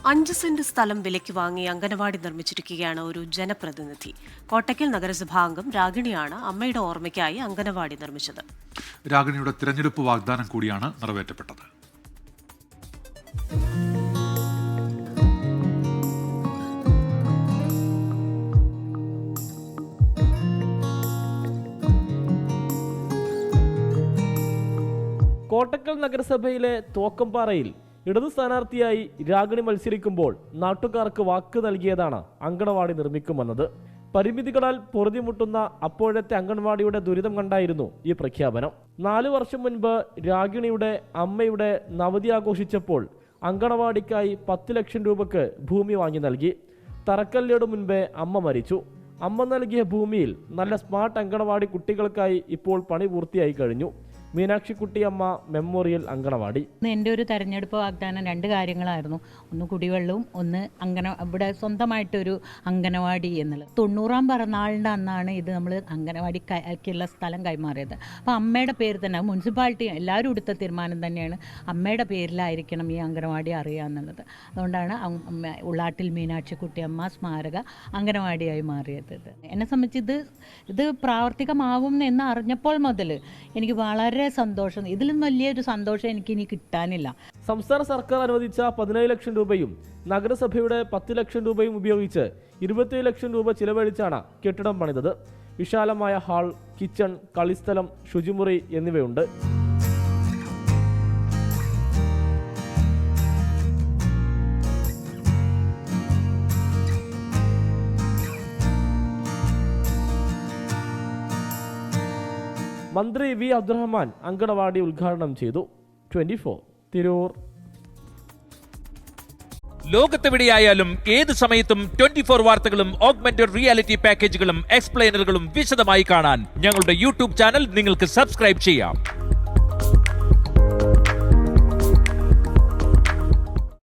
5 saint സ്ഥലം വിലയ്ക്ക് വാങ്ങി അംഗനവാടി നിർമ്മിച്ചിരിക്കുകയാണ് ഒരു ജനപ്രതിനിധി. കോട്ടയ്ക്കൽ നഗരസഭാംഗം രാഗിണിയാണ് അമ്മയുടെ ഓർമ്മയ്ക്കായി അംഗനവാടി നിർമ്മിച്ചത്. രാഗിണിയുടെ തിരഞ്ഞെടുപ്പ് വാഗ്ദാനം കൂടിയാണ് നിറവേറ്റപ്പെട്ടത്. കോട്ടക്കൽ നഗരസഭയിലെ തോക്കംപാറയിൽ ഇടതു സ്ഥാനാർത്ഥിയായി രാഗിണി മത്സരിക്കുമ്പോൾ നാട്ടുകാർക്ക് വാക്ക് നൽകിയതാണ് അങ്കണവാടി നിർമ്മിക്കുമെന്നത്. പരിമിതികളാൽ പൊറുതിമുട്ടുന്ന അപ്പോഴത്തെ അങ്കണവാടിയുടെ ദുരിതം കണ്ടായിരുന്നു ഈ പ്രഖ്യാപനം. 4 വർഷം മുൻപ് രാഗിണിയുടെ അമ്മയുടെ നവതി ആഘോഷിച്ചപ്പോൾ അങ്കണവാടിക്കായി 10 ലക്ഷം രൂപയ്ക്ക് ഭൂമി വാങ്ങി നൽകി. തറക്കല്ലിനു മുൻപേ അമ്മ മരിച്ചു. അമ്മ നൽകിയ ഭൂമിയിൽ നല്ല സ്മാർട്ട് അങ്കണവാടി കുട്ടികൾക്കായി ഇപ്പോൾ പണി പൂർത്തിയായി കഴിഞ്ഞു. മീനാക്ഷിക്കുട്ടിയമ്മ മെമ്മോറിയൽ അങ്കണവാടി. എൻ്റെ ഒരു തെരഞ്ഞെടുപ്പ് വാഗ്ദാനം 2 കാര്യങ്ങളായിരുന്നു. ഒന്ന് കുടിവെള്ളവും, ഒന്ന് ഇവിടെ സ്വന്തമായിട്ടൊരു അങ്കണവാടി എന്നുള്ളത്. 90-ാം പിറന്നാളിൻ്റെ അന്നാണ് ഇത് നമ്മൾ അങ്കണവാടിക്കുള്ള സ്ഥലം കൈമാറിയത്. അപ്പോൾ അമ്മയുടെ പേര് തന്നെ, മുനിസിപ്പാലിറ്റി എല്ലാവരും എടുത്ത തീരുമാനം തന്നെയാണ് അമ്മയുടെ പേരിലായിരിക്കണം ഈ അങ്കണവാടി അറിയുക എന്നുള്ളത്. അതുകൊണ്ടാണ് ഉള്ളാട്ടിൽ മീനാക്ഷിക്കുട്ടിയമ്മ സ്മാരക അങ്കണവാടിയായി മാറിയത്. എന്നെ സംബന്ധിച്ച് ഇത് പ്രാവർത്തികമാകും എന്ന് അറിഞ്ഞപ്പോൾ മുതൽ എനിക്ക് വളരെ സന്തോഷം. ഇതിലും വലിയൊരു സന്തോഷം എനിക്ക് ഇനി കിട്ടാനില്ല. സംസ്ഥാന സർക്കാർ അനുവദിച്ച 17 ലക്ഷം രൂപയും നഗരസഭയുടെ 10 ലക്ഷം രൂപയും ഉപയോഗിച്ച് 27 ലക്ഷം രൂപ ചിലവഴിച്ചാണ് കെട്ടിടം പണിതത്. വിശാലമായ ഹാൾ, കിച്ചൺ, കളിസ്ഥലം, ശുചിമുറി എന്നിവയുണ്ട്. മന്ത്രി വി അബ്ദുറഹ്മാൻ അങ്കണവാടി ഉദ്ഘാടനം ചെയ്തു. 24 തിരൂർ. ലോകത്തെവിടെയായാലും ഏത് സമയത്തും 24 വാർത്തകളും ഓഗ്മെന്റഡ് റിയാലിറ്റി പാക്കേജുകളും എക്സ്പ്ലെയിനറുകളും വിശദമായി കാണാൻ ഞങ്ങളുടെ യൂട്യൂബ് ചാനൽ നിങ്ങൾക്ക് സബ്സ്ക്രൈബ് ചെയ്യാം.